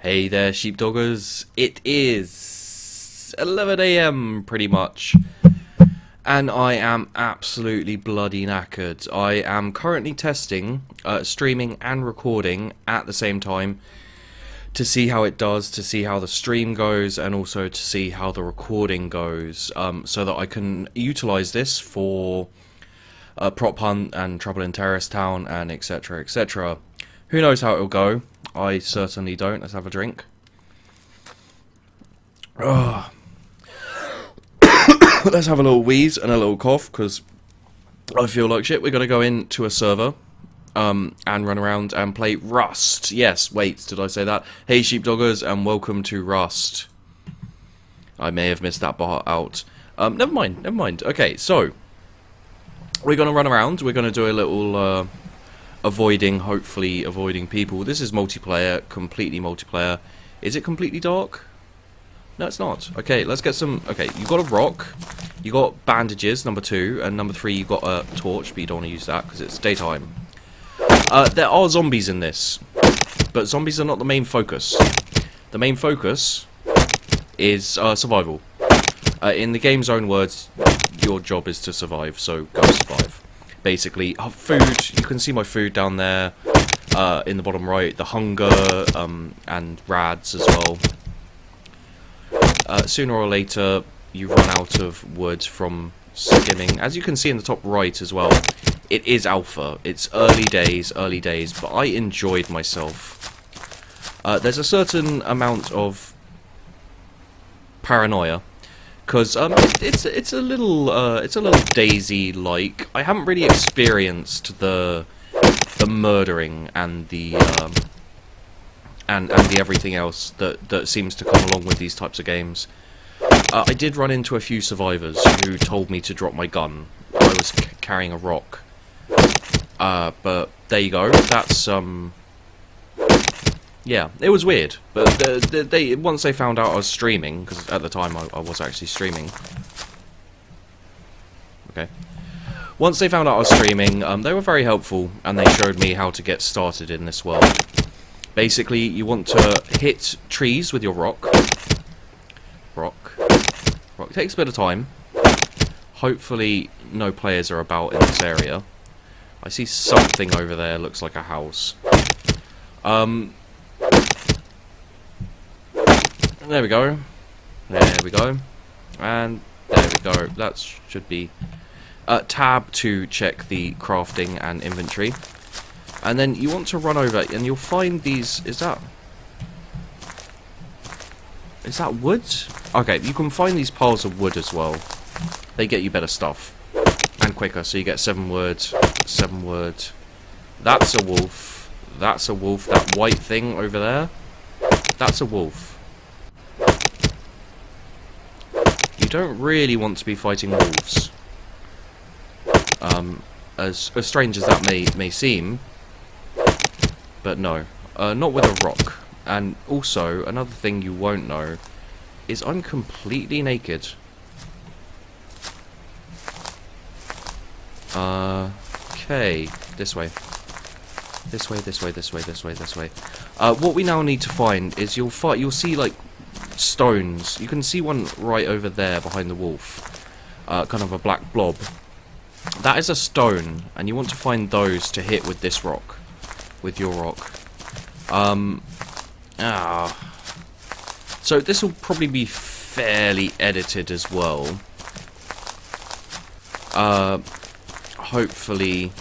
Hey there, sheepdoggers. It is 11 AM pretty much, and I am absolutely bloody knackered. I am currently testing, streaming and recording at the same time to see how it does, to see how the stream goes, and also to see how the recording goes, so that I can utilize this for Prop Hunt and Trouble in Terrorist Town and etc, etc. Who knows how it'll go? I certainly don't. Let's have a drink. Let's have a little wheeze and a little cough, because I feel like shit. We're going to go into a server and run around and play Rust. Yes, wait, did I say that? Hey sheepdoggers, and welcome to Rust. I may have missed that part out. Never mind. Okay, so we're going to run around. We're going to do a little hopefully avoiding people. This is multiplayer, completely multiplayer. Is it completely dark? No, it's not. Okay, let's get some... Okay, you got a rock, you got bandages, number 2, and number 3 you got a torch, but you don't want to use that because it's daytime. There are zombies in this, but zombies are not the main focus. The main focus is survival. In the game's own words, your job is to survive, so go survive. Basically, food. You can see my food down there in the bottom right. The hunger and rads as well. Sooner or later, you run out of wood from skimming. As you can see in the top right as well, it is alpha. It's early days, but I enjoyed myself. There's a certain amount of paranoia. Because it's a little Daisy-like. I haven't really experienced the murdering and the everything else that seems to come along with these types of games. I did run into a few survivors who told me to drop my gun. I was carrying a rock. But there you go. That's yeah, it was weird, but once they found out I was streaming, because at the time I was actually streaming. Okay. Once they found out I was streaming, they were very helpful, and they showed me how to get started in this world. Basically, you want to hit trees with your rock. Rock takes a bit of time. Hopefully, no players are about in this area. I see something over there. Looks like a house. There we go. There we go. And there we go. That should be... tab to check the crafting and inventory. And then you want to run over and you'll find these... Is that wood? Okay, you can find these piles of wood as well. They get you better stuff. And quicker, so you get 7 wood. 7 wood. That's a wolf. That's a wolf. That white thing over there. That's a wolf. You don't really want to be fighting wolves. As strange as that may seem, but no, not with a rock. And also, another thing you won't know is I'm completely naked. Okay, this way. This way. What we now need to find is you'll see like stones. You can see one right over there behind the wolf. Kind of a black blob. That is a stone, and you want to find those to hit with this rock. With your rock. So this will probably be fairly edited as well. Hopefully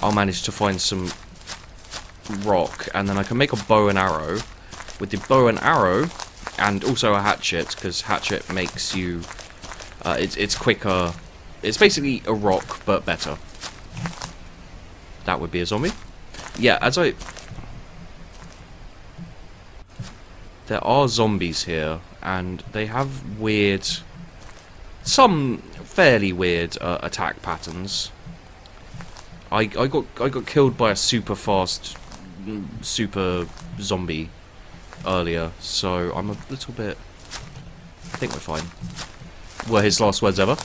I'll manage to find some rock, and then I can make a bow and arrow. With the bow and arrow, and also a hatchet, because hatchet makes you... it's quicker. It's basically a rock, but better. That would be a zombie. Yeah, there are zombies here, and they have weird... Some fairly weird attack patterns. I got killed by a super fast super zombie earlier, so I'm a little bit... I think we're fine. Were his last words ever.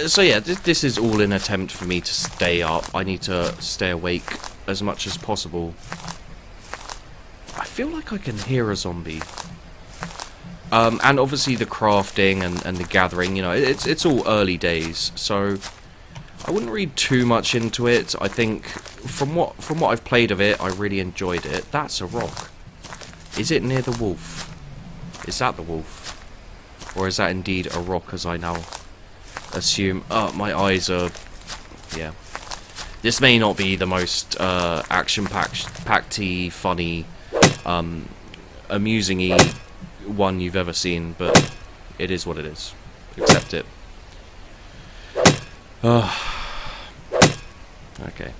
So yeah, this is all an attempt for me to stay up. I need to stay awake as much as possible. feel like I can hear a zombie. And obviously the crafting and the gathering, you know, it's all early days, so I wouldn't read too much into it. I think from what I've played of it, I really enjoyed it. That's a rock. Is it near the wolf? Is that the wolf? Or is that indeed a rock, as I now assume? Oh, my eyes are... yeah. This may not be the most action-packed-y, funny, amusing-y one you've ever seen, but it is what it is. Accept it. Okay.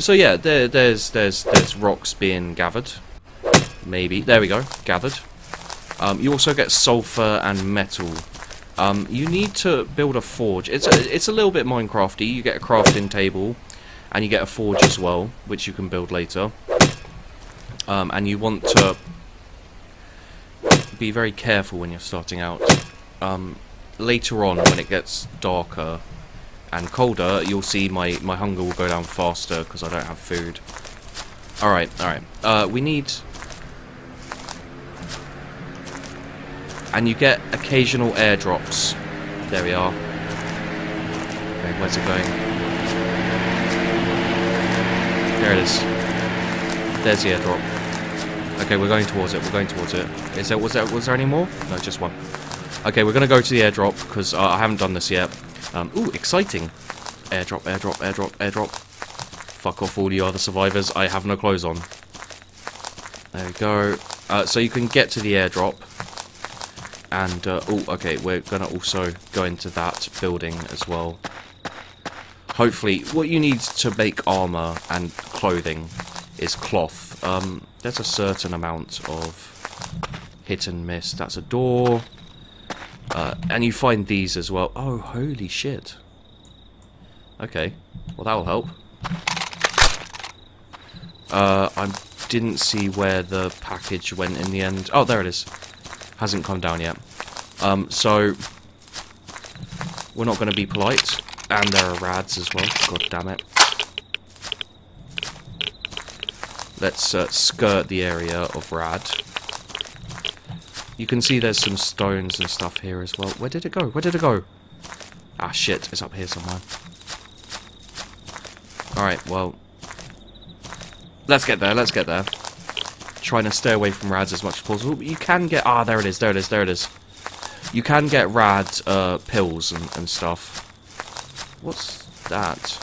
So yeah, there's rocks being gathered. Maybe. There we go. Gathered. You also get sulfur and metal. You need to build a forge. It's a little bit Minecrafty. You get a crafting table, and you get a forge as well, which you can build later. And you want to be very careful when you're starting out. Later on, when it gets darker and colder, you'll see my hunger will go down faster because I don't have food. Alright. We need... and you get occasional airdrops. There we are. Okay, where's it going? There it is. There's the airdrop. Okay, we're going towards it. Was there any more? No, just one. Okay, we're gonna go to the airdrop because I haven't done this yet. Ooh, exciting! Airdrop. Fuck off, all you other survivors. I have no clothes on. There we go. So you can get to the airdrop. And, oh, okay, we're gonna also go into that building as well. Hopefully, what you need to make armor and clothing is cloth. There's a certain amount of hit and miss. That's a door. And you find these as well. Oh, holy shit. Okay, well that'll help. I didn't see where the package went in the end. Oh, there it is. Hasn't come down yet. So we're not going to be polite, and there are rads as well. God damn it! Let's skirt the area of rad. You can see there's some stones and stuff here as well. Where did it go? Ah, shit! It's up here somewhere. All right, well, let's get there. Trying to stay away from rads as much as possible. But you can get... ah, there it is. You can get rad pills and stuff. What's that?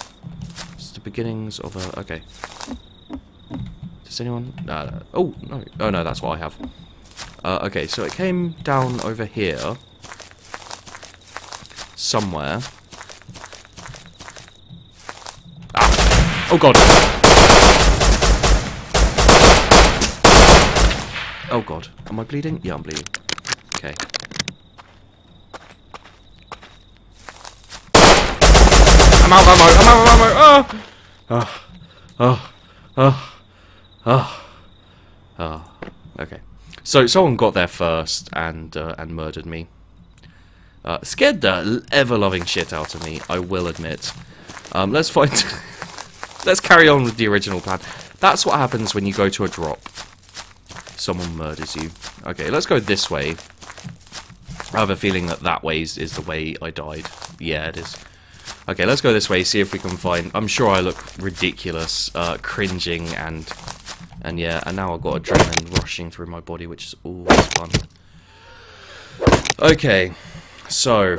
It's the beginnings of a... okay. Does anyone... no. Oh, no. Oh, no, that's what I have. Okay, so it came down over here. Somewhere. Ah! Oh, God! Oh god, am I bleeding? Yeah, I'm bleeding. Okay. I'm out of ammo! Okay. So someone got there first and murdered me. Scared the ever-loving shit out of me, I will admit. Let's find... let's carry on with the original plan. That's what happens when you go to a drop. Someone murders you. Okay, let's go this way. I have a feeling that way is the way I died. Yeah, it is. Okay, let's go this way, see if we can find... I'm sure I look ridiculous, cringing, and yeah, and now I've got adrenaline rushing through my body, which is always fun. Okay, so,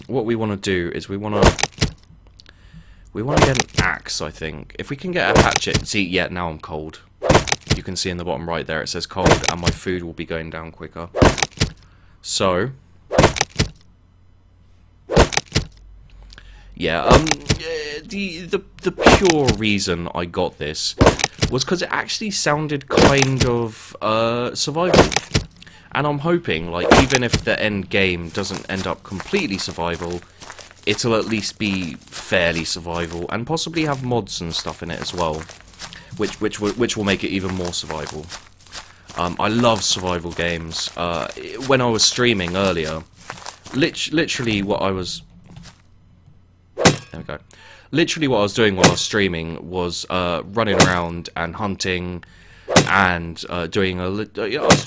what we want to do is we want to get an axe, I think. If we can get a hatchet... see, yeah, now I'm cold. You can see in the bottom right there it says cold, and my food will be going down quicker. So, yeah, the pure reason I got this was because it actually sounded kind of survival, and I'm hoping, like, even if the end game doesn't end up completely survival, it'll at least be fairly survival, and possibly have mods and stuff in it as well. Which will make it even more survival. I love survival games. When I was streaming earlier, literally what I was... there we go. Literally what I was doing while I was streaming was running around and hunting, and doing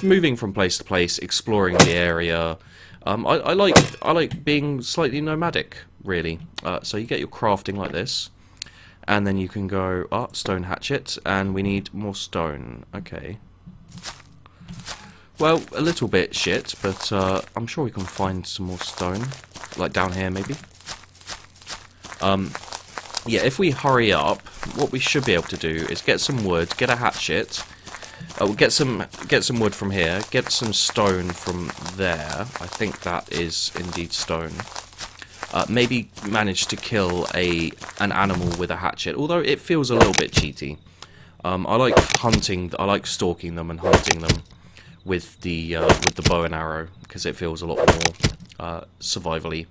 moving from place to place, exploring the area. I like being slightly nomadic, really. So you get your crafting like this, and then you can go stone hatchet, and we need more stone. Okay. Well, a little bit shit, but I'm sure we can find some more stone, like down here maybe. Yeah, if we hurry up, what we should be able to do is get some wood, get a hatchet. We'll get some wood from here, get some stone from there. I think that is indeed stone. Maybe manage to kill an animal with a hatchet, although it feels a little bit cheaty. I like hunting. I like stalking them and hunting them with the bow and arrow, because it feels a lot more survivally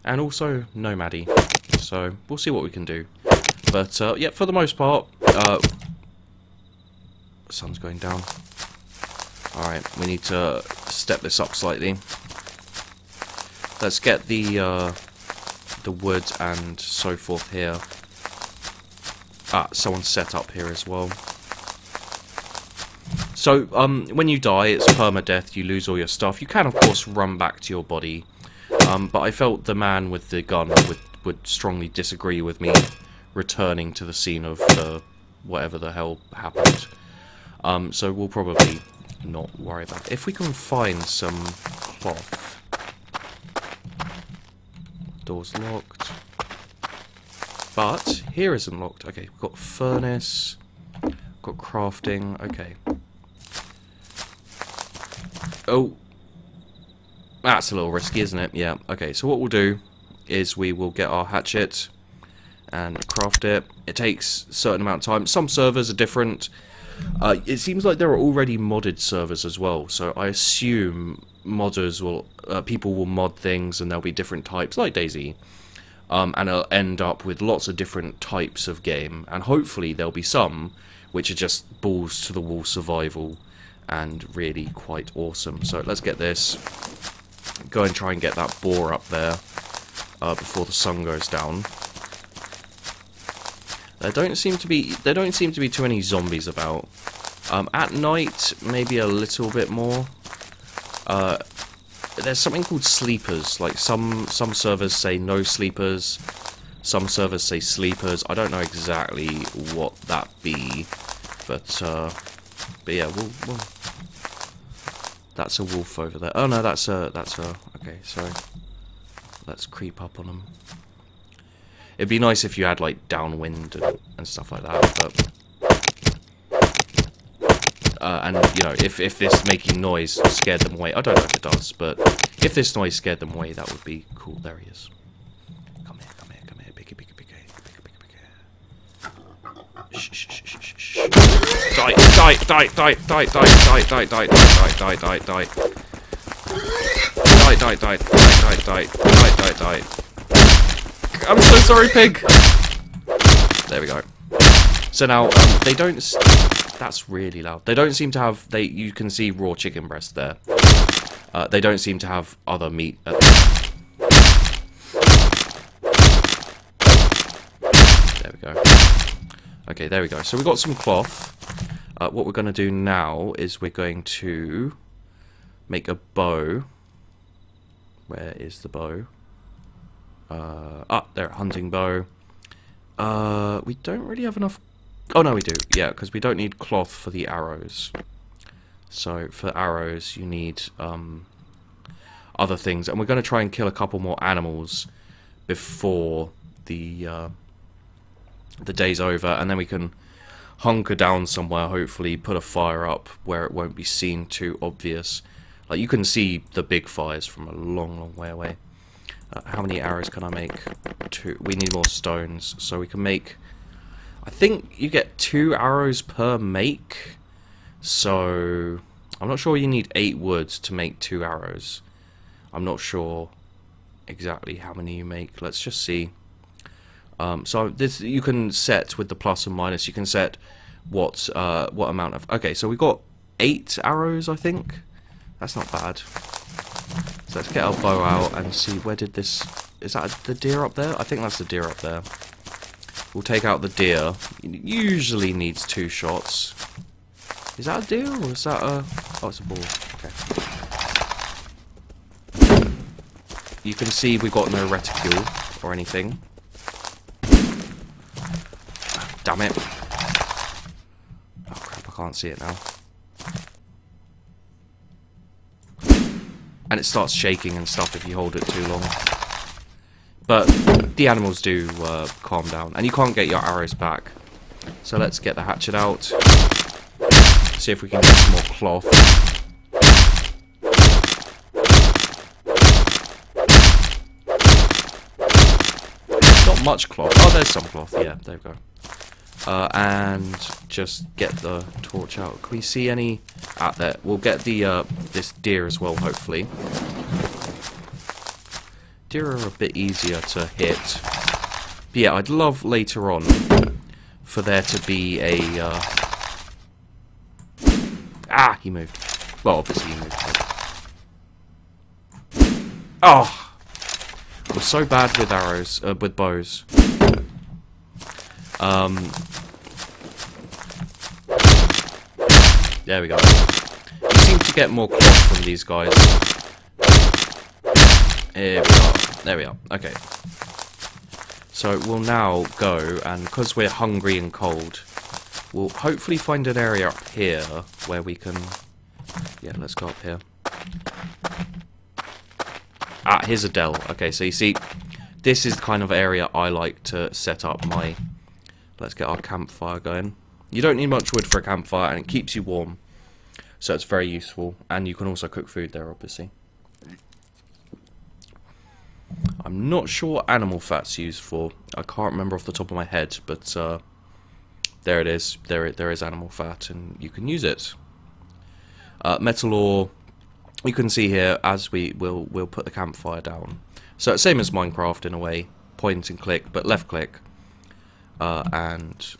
and also nomady. So we'll see what we can do. But yeah, for the most part, sun's going down. All right, we need to step this up slightly. Let's get the wood and so forth here. Someone's set up here as well. So, when you die, it's permadeath, you lose all your stuff. You can, of course, run back to your body. But I felt the man with the gun would strongly disagree with me returning to the scene of whatever the hell happened. So we'll probably not worry about it. If we can find some cloth. Door's locked. But here isn't locked. Okay, we've got furnace. Got crafting. Okay. Oh. That's a little risky, isn't it? Yeah. Okay, so what we'll do is we will get our hatchet and craft it. It takes a certain amount of time. Some servers are different. It seems like there are already modded servers as well, so I assume modders will, people will mod things and there'll be different types, like DayZ. And it'll end up with lots of different types of game, and hopefully there'll be some which are just balls to the wall survival and really quite awesome. So let's get this. Go and try and get that boar up there before the sun goes down. There don't seem to be too many zombies about. At night, maybe a little bit more. There's something called sleepers. Like some servers say no sleepers, some servers say sleepers. I don't know exactly what that be, but yeah, we'll that's a wolf over there. Oh no, that's a. Okay, sorry. Let's creep up on them. It'd be nice if you had like downwind and stuff like that, but and you know, if this making noise scared them away, I don't know if it does, but if this noise scared them away, that would be cool. There he is. Come here, picky. Shh. Die. I'm so sorry, pig. There we go. So now they don't. That's really loud. They don't seem to have. You can see raw chicken breast there. They don't seem to have other meat. There we go. Okay, there we go. So we've got some cloth. What we're going to do now is we're going to make a bow. Where is the bow? There, hunting bow. We don't really have enough. Oh no, we do. Yeah, because we don't need cloth for the arrows. So for arrows, you need other things, and we're going to try and kill a couple more animals before the day's over, and then we can hunker down somewhere. Hopefully, put a fire up where it won't be seen too obvious. Like you can see the big fires from a long way away. How many arrows can I make? 2. We need more stones, so we can make. I think you get 2 arrows per make. So I'm not sure you need 8 wood to make 2 arrows. I'm not sure exactly how many you make. Let's just see. So this you can set with the plus and minus. You can set what amount of. Okay, so we got 8 arrows, I think. That's not bad. So let's get our bow out and see where did this. Is that the deer up there? I think that's the deer up there. We'll take out the deer. It usually needs 2 shots. Is that a deer or is that a... Oh, it's a boar. Okay. You can see we've got no reticule or anything. Damn it. Oh crap, I can't see it now. And it starts shaking and stuff if you hold it too long. But the animals do calm down. And you can't get your arrows back. So let's get the hatchet out. See if we can get some more cloth. Not much cloth. Oh, there's some cloth. Yeah, there we go. And just get the torch out. Can we see any out there? We'll get the this deer as well, hopefully. Deer are a bit easier to hit. But yeah, I'd love later on for there to be a... Ah, he moved. Well, obviously he moved. Oh! I'm so bad with arrows, with bows. There we go. You seem to get more cloth from these guys. Here we are. There we are. Okay. So we'll now go, and because we're hungry and cold, we'll hopefully find an area up here where we can... Yeah, let's go up here. Ah, here's a dell. Okay, so you see, this is the kind of area I like to set up my... Let's get our campfire going. You don't need much wood for a campfire, and it keeps you warm. So it's very useful, and you can also cook food there, obviously. I'm not sure what animal fat's used for. I can't remember off the top of my head, but there it is. There is animal fat, and you can use it. Metal ore. You can see here as we'll put the campfire down. So same as Minecraft in a way, point and click, but left click and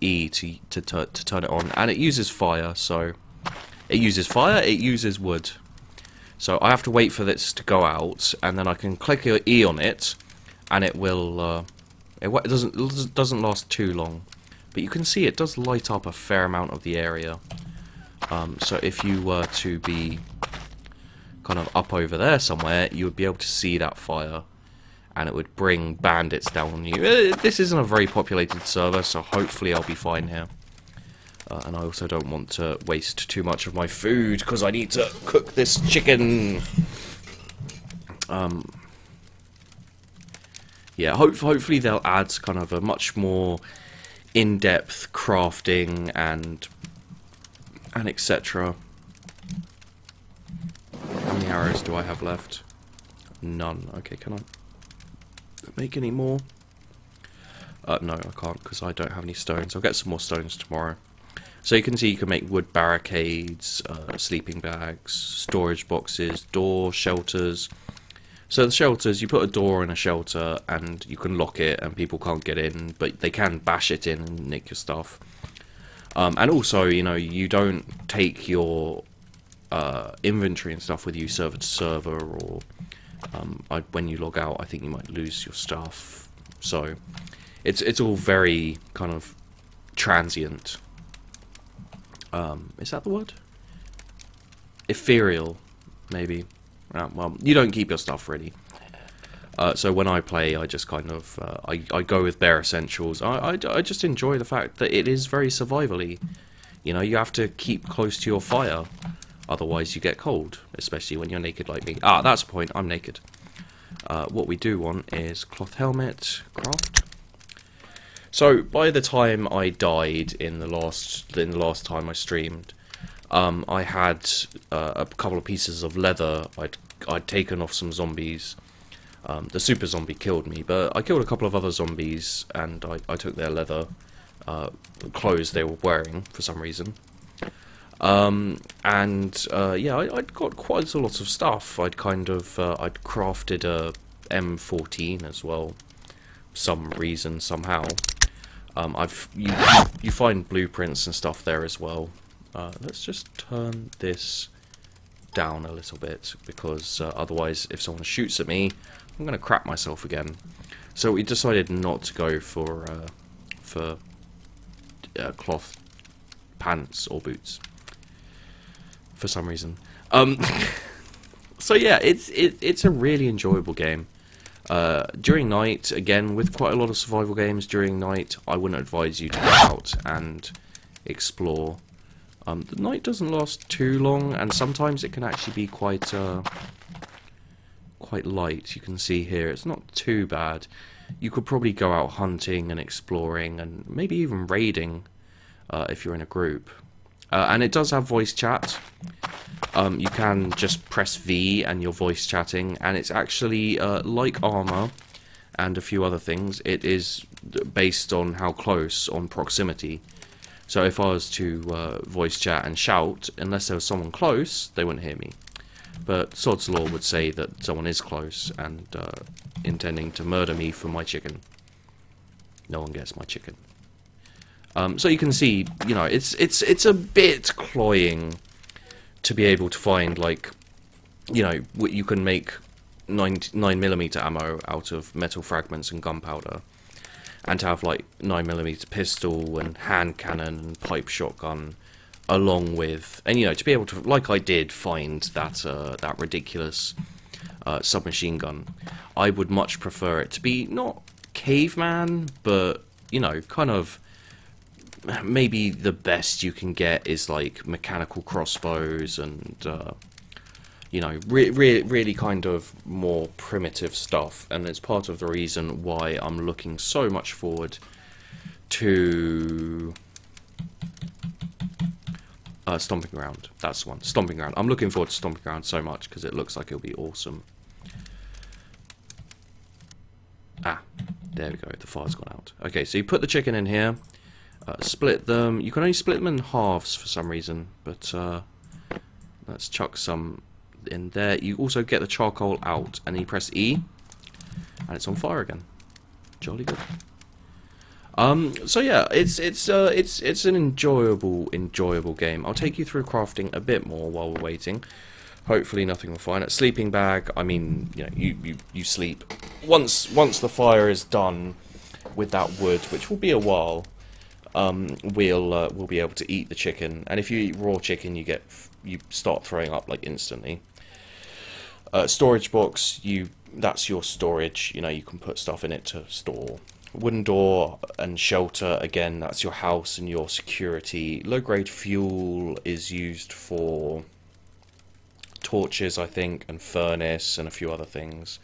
E to turn it on, and it uses fire. So it uses fire. It uses wood. So I have to wait for this to go out, and then I can click E on it, and it will. It doesn't last too long, but you can see it does light up a fair amount of the area. So if you were to be kind of up over there somewhere, you would be able to see that fire, and it would bring bandits down on you. This isn't a very populated server, so hopefully I'll be fine here. And I also don't want to waste too much of my food, because I need to cook this chicken. Yeah, hopefully they'll add kind of a much more in-depth crafting and etc. How many arrows do I have left? None. Okay, can I make any more? No, I can't, because I don't have any stones. I'll get some more stones tomorrow. So you can see you can make wood barricades, sleeping bags, storage boxes, doors, shelters. So the shelters, you put a door in a shelter and you can lock it and people can't get in, but they can bash it in and nick your stuff. And also, you know, you don't take your inventory and stuff with you server to server, or when you log out, I think you might lose your stuff. So it's all very kind of transient. Is that the word? Ethereal, maybe. Well, you don't keep your stuff really. So when I play, I just kind of I go with bare essentials. I just enjoy the fact that it is very survivally. You know, you have to keep close to your fire, otherwise you get cold, especially when you're naked like me. Ah, that's a point. I'm naked. What we do want is cloth helmet, craft. So by the time I died in the last time I streamed, I had a couple of pieces of leather. I'd taken off some zombies. The super zombie killed me, but I killed a couple of other zombies, and I took their leather clothes they were wearing for some reason. Yeah, I'd got quite a lot of stuff. I'd crafted a M14 as well, some reason somehow. You find blueprints and stuff there as well. Let's just turn this down a little bit, because otherwise if someone shoots at me, I'm going to crap myself again. So we decided not to go for cloth pants or boots for some reason. So yeah, it's a really enjoyable game. During night, again, with quite a lot of survival games during night, I wouldn't advise you to go out and explore. The night doesn't last too long, and sometimes it can actually be quite light. You can see here, it's not too bad. You could probably go out hunting and exploring, and maybe even raiding if you're in a group. And it does have voice chat. You can just press V and you're voice chatting, and it's actually like armor and a few other things. It is based on how close, on proximity. So if I was to voice chat and shout, unless there was someone close, they wouldn't hear me. But Sod's Law would say that someone is close and intending to murder me for my chicken. No one gets my chicken. So you can see, you know, it's a bit cloying to be able to find, like, you know, you can make 9mm ammo out of metal fragments and gunpowder, and to have like 9mm pistol and hand cannon and pipe shotgun, along with, and you know, to be able to, like I did, find that that ridiculous submachine gun. I would much prefer it to be not caveman, but you know, kind of. Maybe the best you can get is like mechanical crossbows and you know, really kind of more primitive stuff, and it's part of the reason why I'm looking so much forward to Stomping Ground. That's the one, Stomping Ground. I'm looking forward to Stomping Ground so much because it looks like it'll be awesome. Ah, there we go, the fire's gone out. Okay, so you put the chicken in here. Split them. You can only split them in halves for some reason, but let's chuck some in there. You also get the charcoal out, and then you press E, and it's on fire again. Jolly good. So yeah, it's an enjoyable game. I'll take you through crafting a bit more while we're waiting. Hopefully nothing will find it. Sleeping bag. I mean, you know, you sleep once the fire is done with that wood, which will be a while. We'll be able to eat the chicken, and if you eat raw chicken, you start throwing up like instantly. Storage box, that's your storage. You know, you can put stuff in it to store. Wooden door and shelter, again, that's your house and your security. Low grade fuel is used for torches, I think, and furnace and a few other things.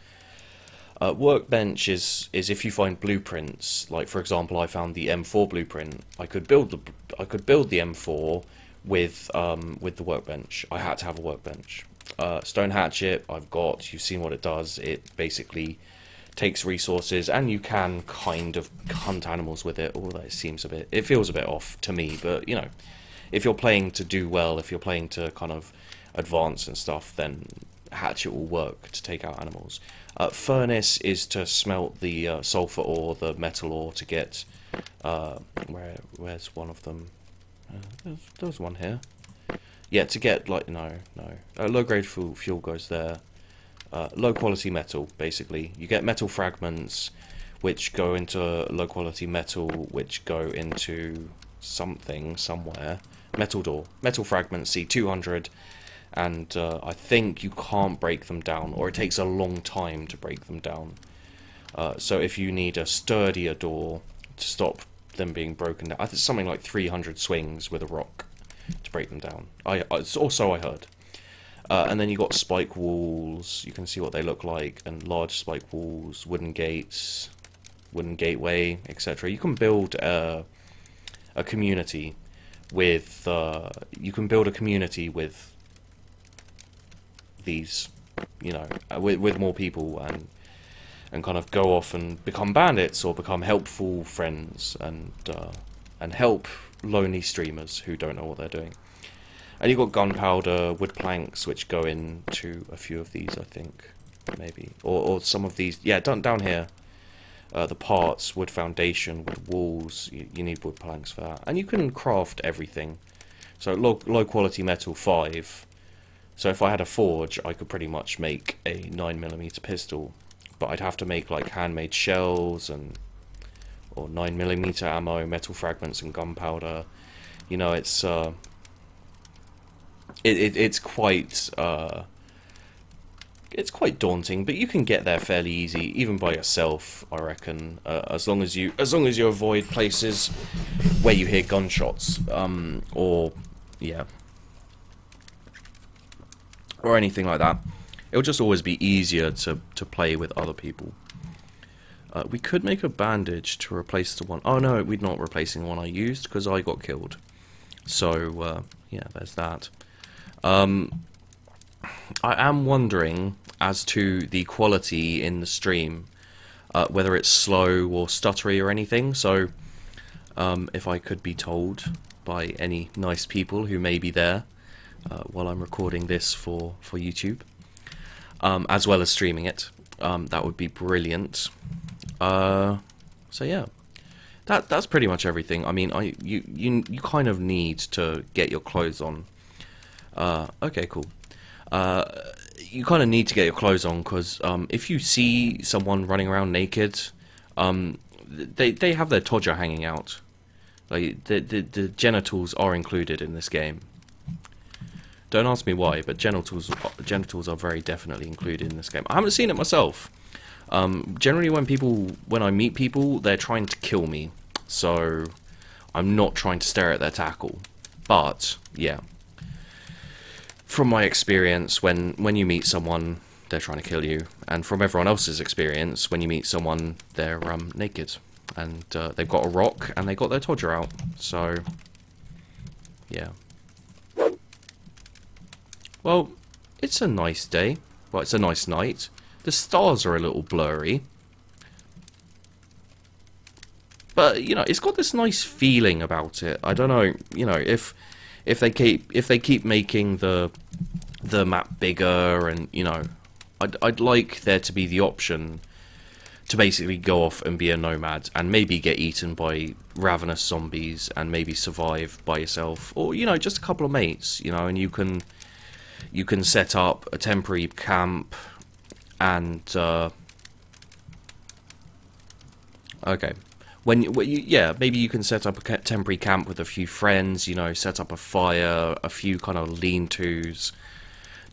Workbench is if you find blueprints. Like for example, I found the M4 blueprint. I could build the M4 with the workbench. I had to have a workbench. Stone hatchet, I've got. You've seen what it does. It basically takes resources, and you can kind of hunt animals with it. Although it feels a bit off to me. But you know, if you're playing to do well, if you're playing to kind of advance and stuff, then hatchet will work to take out animals. Furnace is to smelt the sulfur ore, the metal ore, to get where's one of them? There's one here. Yeah, to get like low grade fuel goes there. Low quality metal, basically. You get metal fragments, which go into low quality metal, which go into something somewhere. Metal door, metal fragments, C200. And I think you can't break them down, or it takes a long time to break them down. So if you need a sturdier door to stop them being broken down, I think something like 300 swings with a rock to break them down. It's also I heard. And then you got spike walls. You can see what they look like, and large spike walls, wooden gates, wooden gateway, etc. You can build a community with. These, you know, with more people, and kind of go off and become bandits or become helpful friends, and help lonely streamers who don't know what they're doing. And you've got gunpowder, wood planks, which go into a few of these, I think, maybe, or some of these. Yeah, down here, the parts, wood foundation, wood walls. You need wood planks for that, and you can craft everything. So low quality metal 5. So if I had a forge, I could pretty much make a 9mm pistol, but I'd have to make like handmade shells or 9mm ammo, metal fragments, and gunpowder. You know, it's quite daunting, but you can get there fairly easy, even by yourself, I reckon. As long as you avoid places where you hear gunshots, or yeah, or anything like that. It'll just always be easier to play with other people. We could make a bandage to replace the one. Oh no, we're not replacing the one I used because I got killed. So yeah, there's that. I am wondering as to the quality in the stream, whether it's slow or stuttery or anything. So if I could be told by any nice people who may be there while I'm recording this for YouTube, as well as streaming it, that would be brilliant. So yeah, that's pretty much everything. I mean, you kind of need to get your clothes on. Okay, cool. You kind of need to get your clothes on because if you see someone running around naked, they have their todger hanging out. Like the genitals are included in this game. Don't ask me why, but genitals are very definitely included in this game. I haven't seen it myself. Generally, when I meet people, they're trying to kill me, so I'm not trying to stare at their tackle. But yeah, from my experience, when you meet someone, they're trying to kill you, and from everyone else's experience, when you meet someone, they're naked, and they've got a rock and they got their todger out. So yeah. Well, it's a nice day. Well, it's a nice night. The stars are a little blurry, but you know, it's got this nice feeling about it. I don't know, you know, if they keep making the map bigger, and you know, I'd like there to be the option to basically go off and be a nomad and maybe get eaten by ravenous zombies and maybe survive by yourself, or you know, just a couple of mates, you know, and you can set up a temporary camp. And okay, yeah, maybe you can set up a temporary camp with a few friends. You know, set up a fire, a few kind of lean-tos,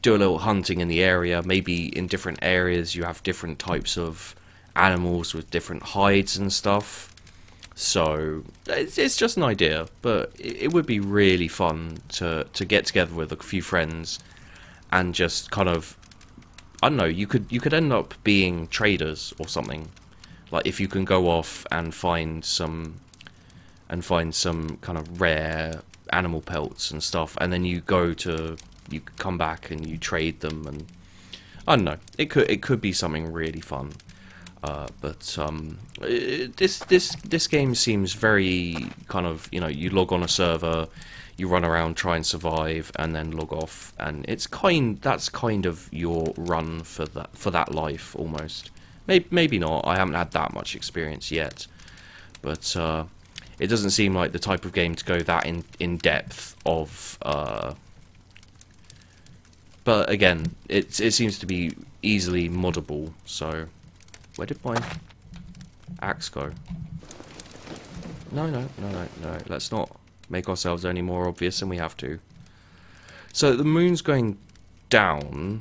do a little hunting in the area. Maybe in different areas you have different types of animals with different hides and stuff. So it's just an idea, but it would be really fun to get together with a few friends and just kind of, I don't know, you could end up being traders or something. Like if you can go off and find some kind of rare animal pelts and stuff, and then you come back and you trade them, and I don't know, it could be something really fun. But this game seems very kind of, you know, you log on a server, you run around, try and survive, and then log off, and that's kind of your run for that life almost. Maybe not. I haven't had that much experience yet, but it doesn't seem like the type of game to go that in depth of. But again, it seems to be easily moddable. So, where did my axe go? No. Let's not make ourselves any more obvious than we have to. So the moon's going down-ish.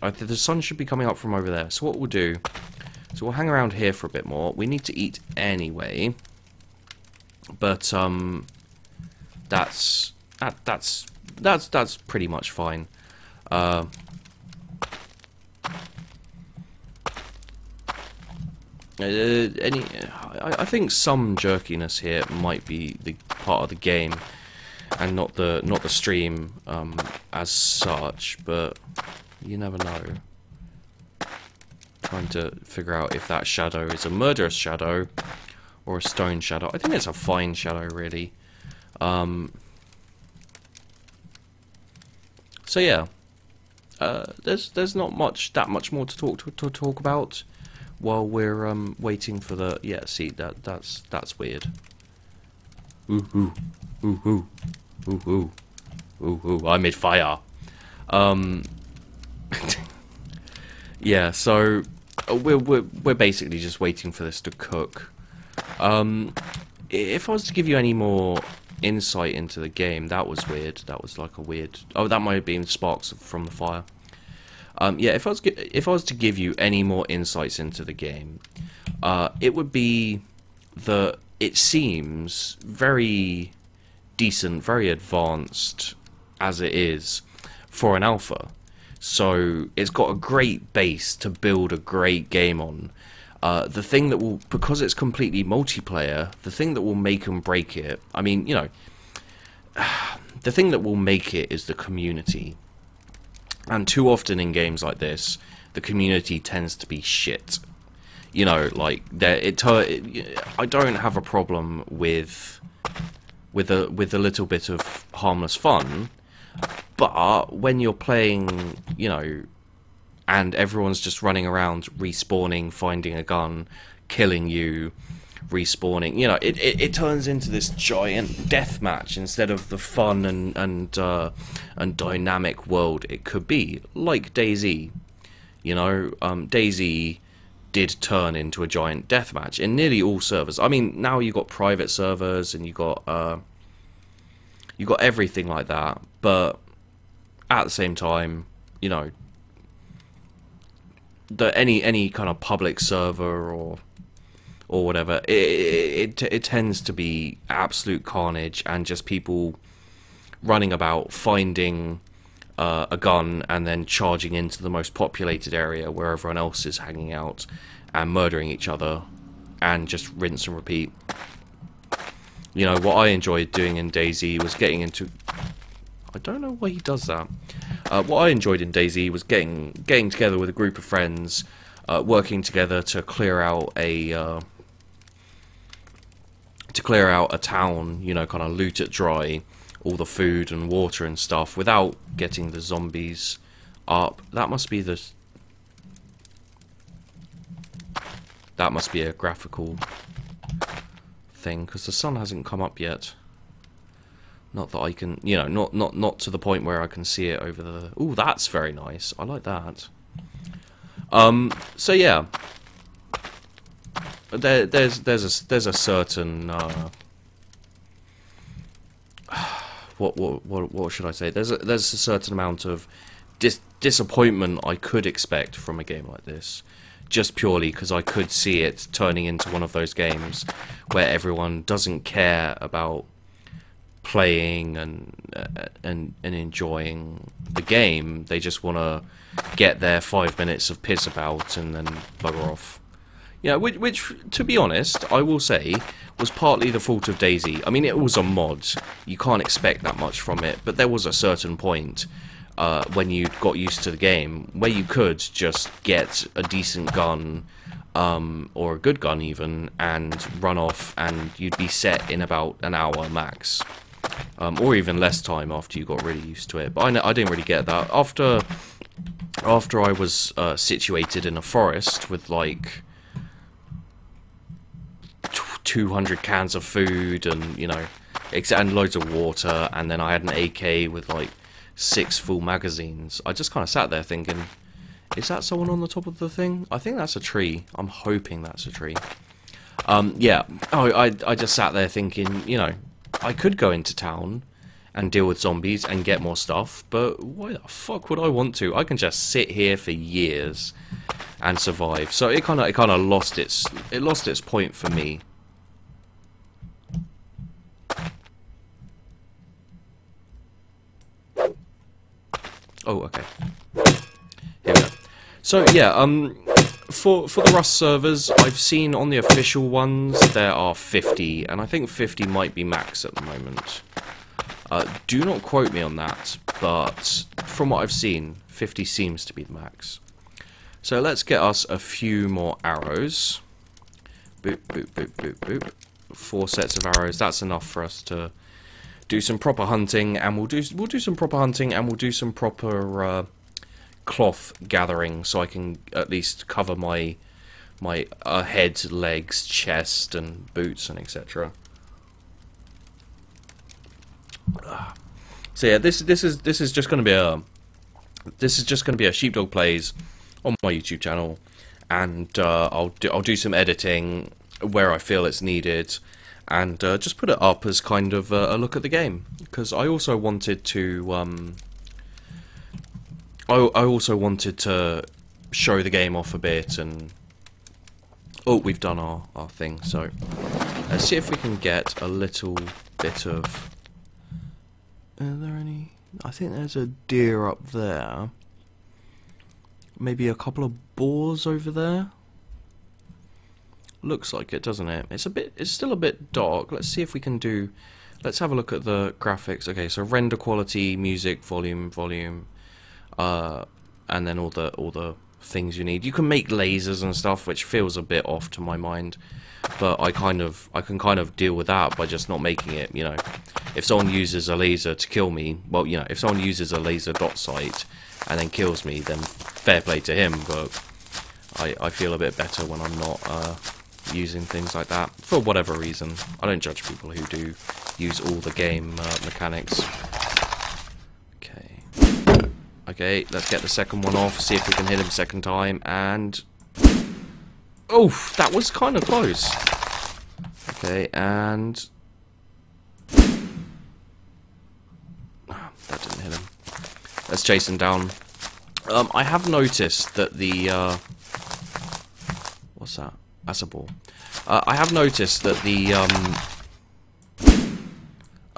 The sun should be coming up from over there. So what we'll do, so we'll hang around here for a bit more. We need to eat anyway, but that's pretty much fine. I think some jerkiness here might be the part of the game, and not the stream as such. But you never know. Trying to figure out if that shadow is a murderous shadow or a stone shadow. I think it's a fine shadow, really. So yeah, there's not that much more to talk about. While we're waiting for the, yeah, see, that's weird. Ooh, I made fire. Yeah, so we're basically just waiting for this to cook. if I was to give you any more insight into the game, that was weird. That was like a weird. Oh, that might have been sparks from the fire. Yeah, if I was to give you any more insights into the game, it would be that it seems very decent, very advanced as it is for an alpha. So it's got a great base to build a great game on. The thing that will, because it's completely multiplayer, the thing that will make and break it, I mean, you know, the thing that will make it is the community. And too often in games like this, the community tends to be shit. You know, like I don't have a problem with a little bit of harmless fun, but when you're playing, you know, and everyone's just running around respawning, finding a gun, killing you, respawning, you know, it turns into this giant death match instead of the fun and dynamic world it could be, like DayZ. You know, DayZ did turn into a giant death match in nearly all servers. I mean, now you got private servers and you got everything like that, but at the same time, you know, any kind of public server or whatever, it tends to be absolute carnage and just people running about finding a gun and then charging into the most populated area where everyone else is hanging out and murdering each other and just rinse and repeat. You know, what I enjoyed doing in DayZ was getting into... I don't know why he does that. What I enjoyed in DayZ was getting together with a group of friends, working together to clear out a town, you know, kind of loot it dry, all the food and water and stuff, without getting the zombies up. That must be a graphical thing, because the sun hasn't come up yet. Not that I can, you know, not to the point where I can see it over the... Ooh, that's very nice. I like that. So yeah, there's a certain what should I say? There's a certain amount of disappointment I could expect from a game like this, just purely because I could see it turning into one of those games where everyone doesn't care about playing and enjoying the game. They just want to get their 5 minutes of piss about and then bugger off. Yeah, which to be honest, I will say, was partly the fault of DayZ. I mean, it was a mod. You can't expect that much from it, but there was a certain point when you got used to the game where you could just get a decent gun, or a good gun even, and run off, and you'd be set in about an hour max. Or even less time after you got really used to it. But I didn't really get that. After I was situated in a forest with like 200 cans of food and, you know, and loads of water, and then I had an AK with like 6 full magazines, I just kind of sat there thinking, is that someone on the top of the thing? I think that's a tree. I'm hoping that's a tree. Yeah. Oh, I just sat there thinking, you know, I could go into town and deal with zombies and get more stuff, but why the fuck would I want to? I can just sit here for years and survive. So it kind of lost its point for me. Oh, okay. Here we go. So yeah, for the Rust servers, I've seen on the official ones there are 50, and I think 50 might be max at the moment. Do not quote me on that, but from what I've seen, 50 seems to be the max. So let's get us a few more arrows. Boop, boop, boop, boop, boop. 4 sets of arrows. That's enough for us to do some proper hunting, and we'll do some proper hunting, and we'll do some proper cloth gathering, so I can at least cover my head, legs, chest, and boots, and etc. So yeah, this is just going to be a Sheepdog Plays on my YouTube channel, and I'll do some editing where I feel it's needed, and just put it up as kind of a look at the game, because I also wanted to I also wanted to show the game off a bit. And oh, we've done our thing, so let's see if we can get a little bit of... Are there any... I think there's a deer up there. Maybe a couple of boars over there. Looks like it, doesn't it? It's still a bit dark. Let's see if we can do... Let's have a look at the graphics. Okay, so render quality, music, volume, and then all the things you need. You can make lasers and stuff, which feels a bit off to my mind, but I can kind of deal with that by just not making it. You know, if someone uses a laser to kill me, well, you know, if someone uses a laser dot sight and then kills me, then fair play to him. But I feel a bit better when I'm not using things like that for whatever reason. I don't judge people who do use all the game mechanics. Okay, let's get the second one off, see if we can hit him second time, and... Oh, that was kind of close. Okay, and... Oh, that didn't hit him. Let's chase him down. I have noticed that the... What's that? That's a ball. I have noticed that the...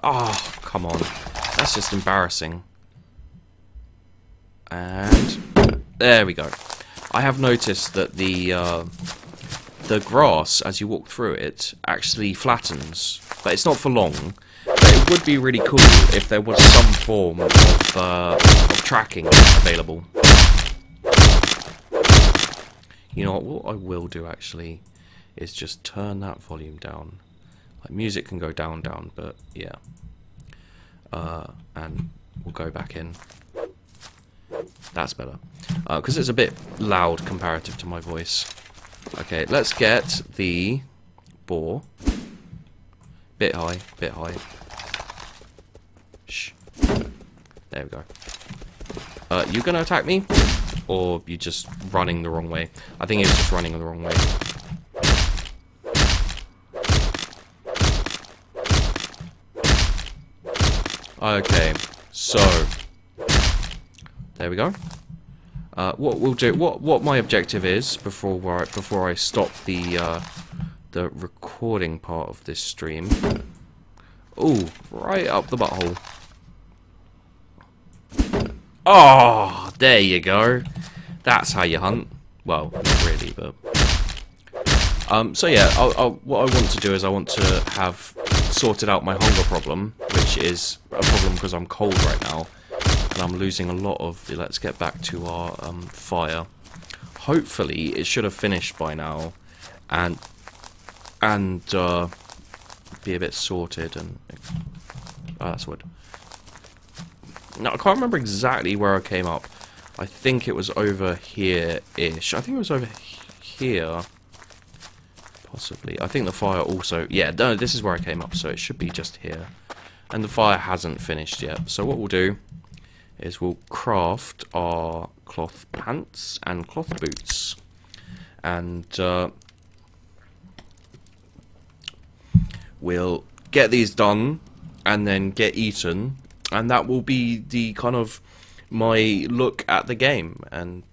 Oh, come on. That's just embarrassing. And there we go. I have noticed that the grass, as you walk through it, actually flattens, but it's not for long. But it would be really cool if there was some form of tracking available. You know what I will do actually is just turn that volume down. Like, music can go down, but yeah. And we'll go back in. That's better, because it's a bit loud comparative to my voice. Okay, let's get the boar. Bit high. Shh. There we go. You gonna attack me? Or you just running the wrong way? I think he was just running the wrong way. Okay, so... There we go. What we'll do, what my objective is before I stop the recording part of this stream. Ooh, right up the butthole. Oh, there you go. That's how you hunt. Well, not really, but so yeah. What I want to do is I want to have sorted out my hunger problem, which is a problem because I'm cold right now. I'm losing a lot of... Let's get back to our fire. Hopefully it should have finished by now, and be a bit sorted. And oh, that's wood. No, I can't remember exactly where I came up. I think it was over here-ish. I think it was over here, possibly. I think the fire also... Yeah, no, this is where I came up, so it should be just here. And the fire hasn't finished yet. So what we'll do is we'll craft our cloth pants and cloth boots, and we'll get these done and then get eaten, and that will be the kind of my look at the game. And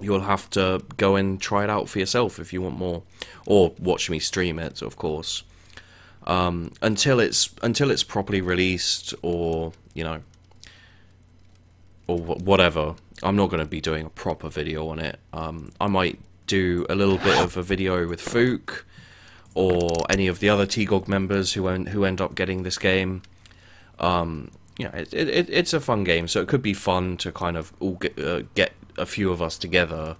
you'll have to go and try it out for yourself if you want more, or watch me stream it, of course, until it's properly released, or you know, or whatever. I'm not going to be doing a proper video on it. I might do a little bit of a video with Fook or any of the other TGOG members who end up getting this game. Yeah, it's a fun game, so it could be fun to kind of all get a few of us together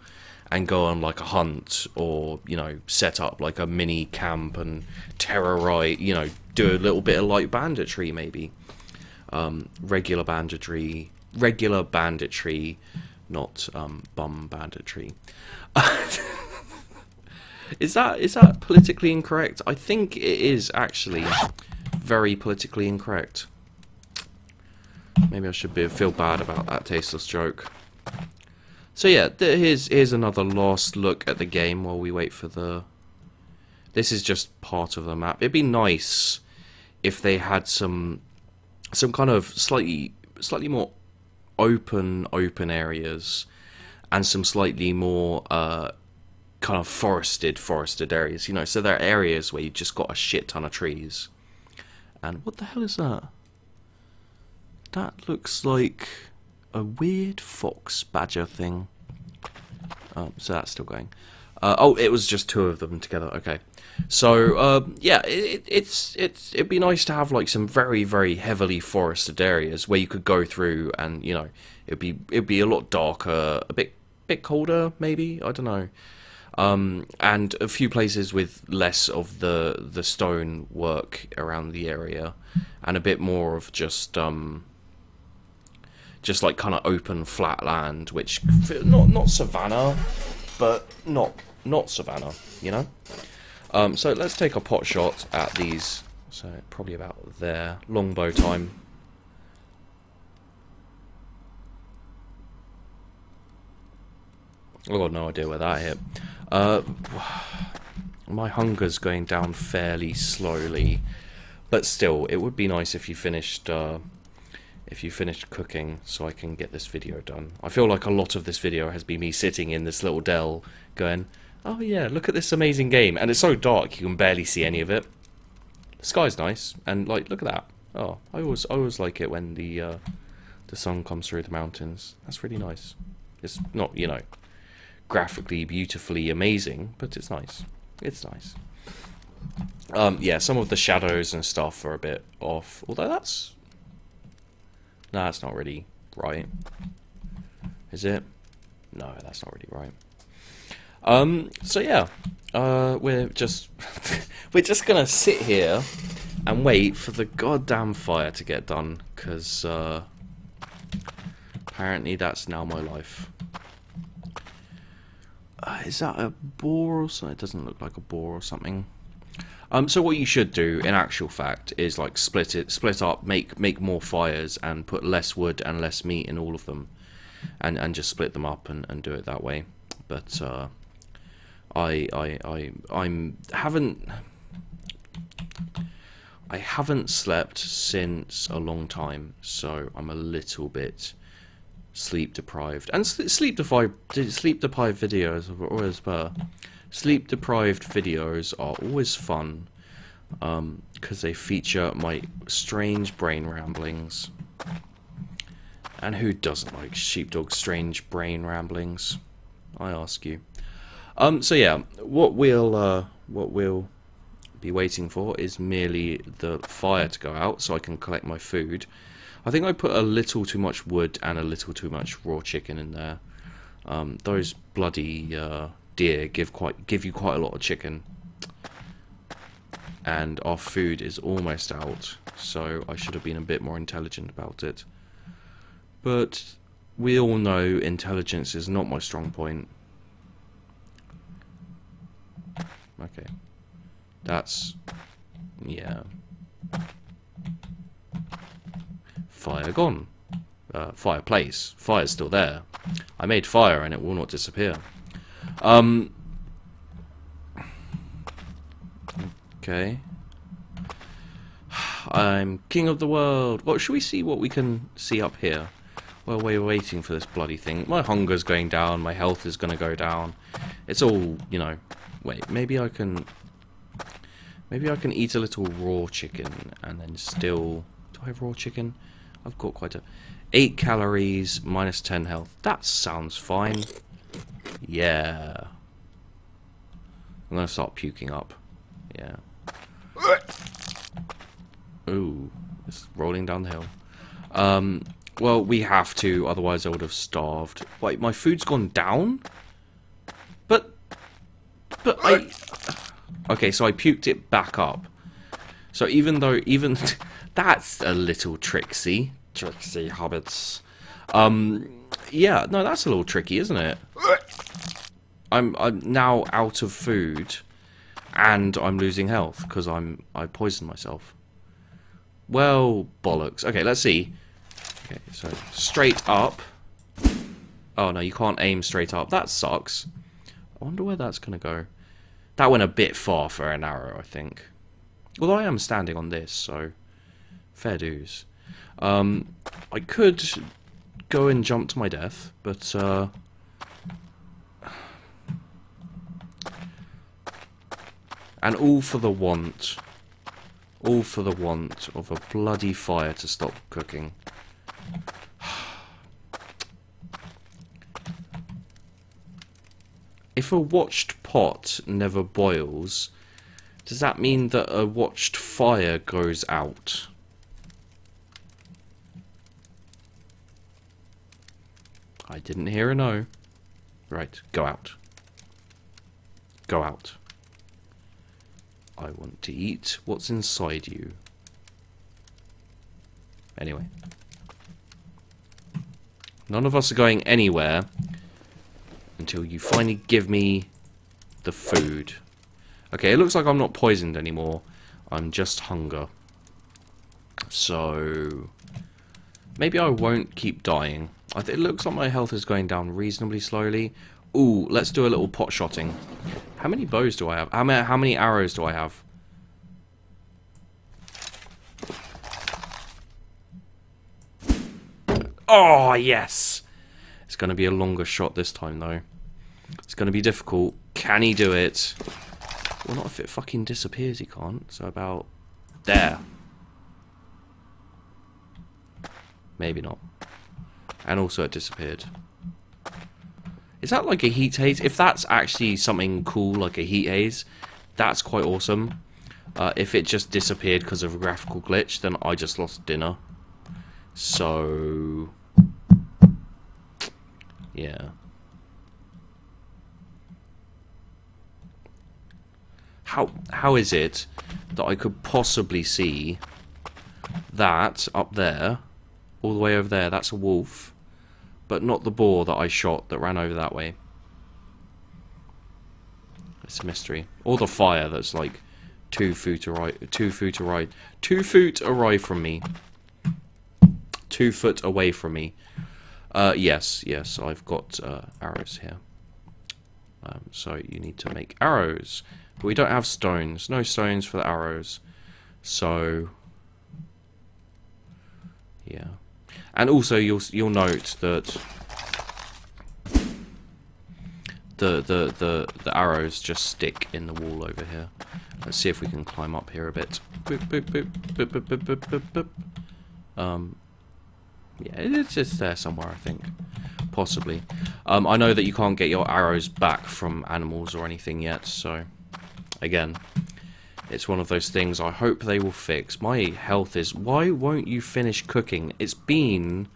and go on like a hunt, or you know, set up like a mini camp and terrorize, you know, do a little bit of light banditry maybe. Regular banditry, not bum banditry. Is that politically incorrect? I think it is actually very politically incorrect. Maybe I should feel bad about that tasteless joke. So yeah, here's another last look at the game while we wait for the this is just part of the map. It'd be nice if they had some kind of slightly more open areas, and some slightly more kind of forested areas, you know, so there are areas where you just got a shit ton of trees. And what the hell is that? That looks like a weird fox badger thing. So that's still going. Oh, it was just two of them together. Okay, so yeah, it'd be nice to have like some very heavily forested areas where you could go through, and you know, it'd be a lot darker, a bit colder, maybe, I don't know. And a few places with less of the stone work around the area, and a bit more of just like kind of open flat land, which not savanna, but not savanna, you know. So let's take a pot shot at these. So probably about there. Longbow time. I got no idea where that hit. My hunger's going down fairly slowly, but still, it would be nice if you finished cooking, so I can get this video done. I feel like a lot of this video has been me sitting in this little dell, going, "Oh yeah, look at this amazing game," and it's so dark you can barely see any of it. The sky's nice, and like, look at that. Oh, I always like it when the sun comes through the mountains. That's really nice. It's not, you know, graphically beautifully amazing, but it's nice. It's nice. Yeah, some of the shadows and stuff are a bit off, although that's not really right, is it? No, that's not really right. So yeah, we're just gonna sit here and wait for the goddamn fire to get done, because apparently that's now my life. Is that a boar or something? It doesn't look like a boar or something. So what you should do, in actual fact, is like split up, make more fires, and put less wood and less meat in all of them, and just split them up and do it that way. But I haven't slept since a long time, so I'm a little bit sleep deprived. And sleep deprived videos are always sleep deprived videos are always fun, because they feature my strange brain ramblings. And who doesn't like Sheepdog's strange brain ramblings, I ask you. So yeah, what we'll be waiting for is merely the fire to go out so I can collect my food. I think I put a little too much wood and a little too much raw chicken in there. Those bloody deer give you quite a lot of chicken, and our food is almost out, so I should have been a bit more intelligent about it. But we all know intelligence is not my strong point. Okay, that's, yeah. Fire gone. Fireplace. Fire's still there. I made fire and it will not disappear. Okay. I'm king of the world. What should we see what we can see up here? Well, we're waiting for this bloody thing. My hunger's going down. My health is going to go down. It's all, you know. Wait, maybe I can eat a little raw chicken and then still. Do I have raw chicken? I've got quite a 8 calories, minus 10 health. That sounds fine. Yeah. I'm gonna start puking up. Yeah. Ooh, it's rolling down the hill. Well, we have to, otherwise I would have starved. Wait, my food's gone down? But I... Okay, so I puked it back up. So even that's a little tricksy habits. Yeah, no, that's a little tricky, isn't it? I'm now out of food, and I'm losing health because I poisoned myself. Well, bollocks. Okay, let's see. Okay, so straight up. Oh no, you can't aim straight up. That sucks. I wonder where that's gonna go. That went a bit far for an arrow, I think. Although I am standing on this, so fair dues. I could go and jump to my death, but and all for the want of a bloody fire to stop cooking. If a watched pot never boils, does that mean that a watched fire goes out? I didn't hear a no. Right, go out. Go out. I want to eat what's inside you. Anyway. None of us are going anywhere until you finally give me the food. Okay, it looks like I'm not poisoned anymore. I'm just hunger. So maybe I won't keep dying. It looks like my health is going down reasonably slowly. Ooh, let's do a little pot shotting. How many bows do I have? How many arrows do I have? Oh, yes! It's going to be a longer shot this time, though. It's going to be difficult. Can he do it? Well, not if it fucking disappears, he can't. So about there. Maybe not. And also it disappeared. Is that like a heat haze? If that's actually something cool, like a heat haze, that's quite awesome. If it just disappeared because of a graphical glitch, then I just lost dinner. So yeah. How is it that I could possibly see that up there, all the way over there? That's a wolf, but not the boar that I shot that ran over that way. It's a mystery. Or the fire that's like 2 foot away from me. 2 foot away from me. Yes, I've got arrows here. So you need to make arrows. But we don't have stones. No stones for the arrows. So yeah. And also you'll note that the arrows just stick in the wall over here. Let's see if we can climb up here a bit. Boop, boop, boop, boop, boop, boop, boop, boop, boop. Yeah, it's just there somewhere, I think. Possibly. I know that you can't get your arrows back from animals or anything yet, so again, it's one of those things I hope they will fix. My health is... Why won't you finish cooking? It's been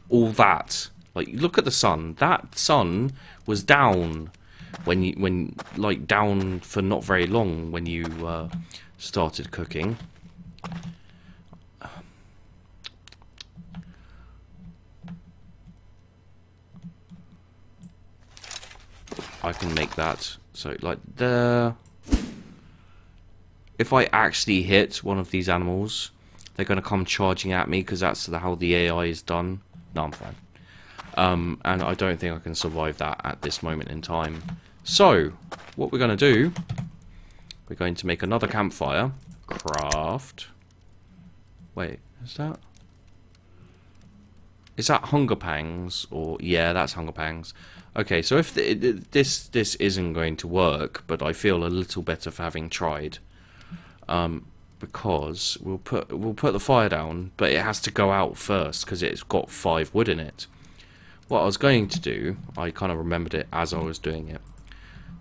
all that. Like, look at the sun. That sun was down like down for not very long when you started cooking. I can make that so like there. If I actually hit one of these animals, they're going to come charging at me because that's how the AI is done. No, I'm fine. And I don't think I can survive that at this moment in time. So, what we're going to do, we're going to make another campfire. Craft. Wait, is that Hunger Pangs? Or yeah, that's Hunger Pangs. Okay, so if this isn't going to work, but I feel a little better for having tried. Because we'll put the fire down, but it has to go out first because it's got 5 wood in it. What I was going to do, I kind of remembered it as I was doing it.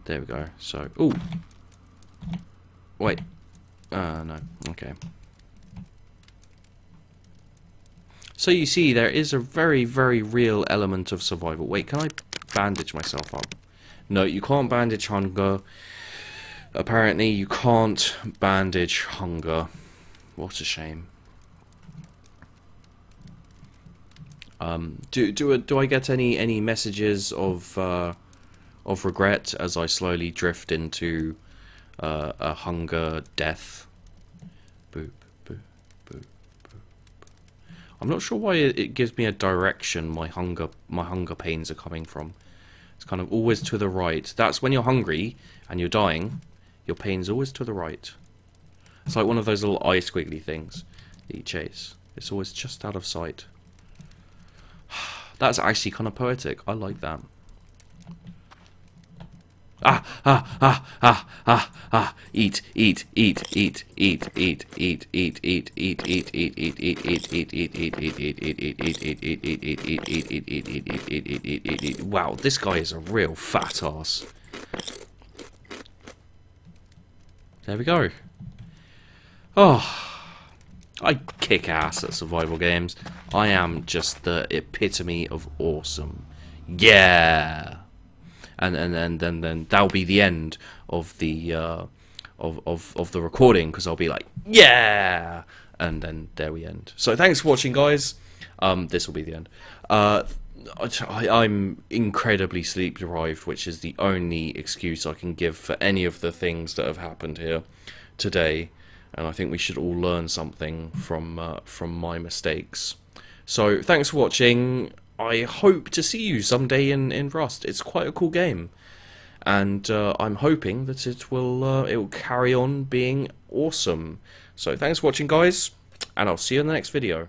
There we go. So, ooh, wait, no, okay. So you see, there is a very, very real element of survival. Wait, can I bandage myself up? No, you can't bandage hunger. Apparently, you can't bandage hunger. What a shame. Do I get any messages of regret as I slowly drift into a hunger death? Boop, boop, boop, boop, boop. I'm not sure why it gives me a direction my hunger pains are coming from. It's kind of always to the right. That's when you're hungry and you're dying. Your pain's always to the right. It's like one of those little eye squiggly things that you chase. It's always just out of sight. That's actually kind of poetic. I like that. Eat. Wow, this guy is a real fat ass. There we go. Oh, I kick ass at survival games. I am just the epitome of awesome. Yeah. And then that'll be the end of the of the recording, because I'll be like, yeah, and then there we end. So thanks for watching, guys. This will be the end. I'm incredibly sleep deprived, which is the only excuse I can give for any of the things that have happened here today. And I think we should all learn something from my mistakes. So thanks for watching. I hope to see you someday in Rust. It's quite a cool game, and I'm hoping that it will carry on being awesome. So thanks for watching, guys, and I'll see you in the next video.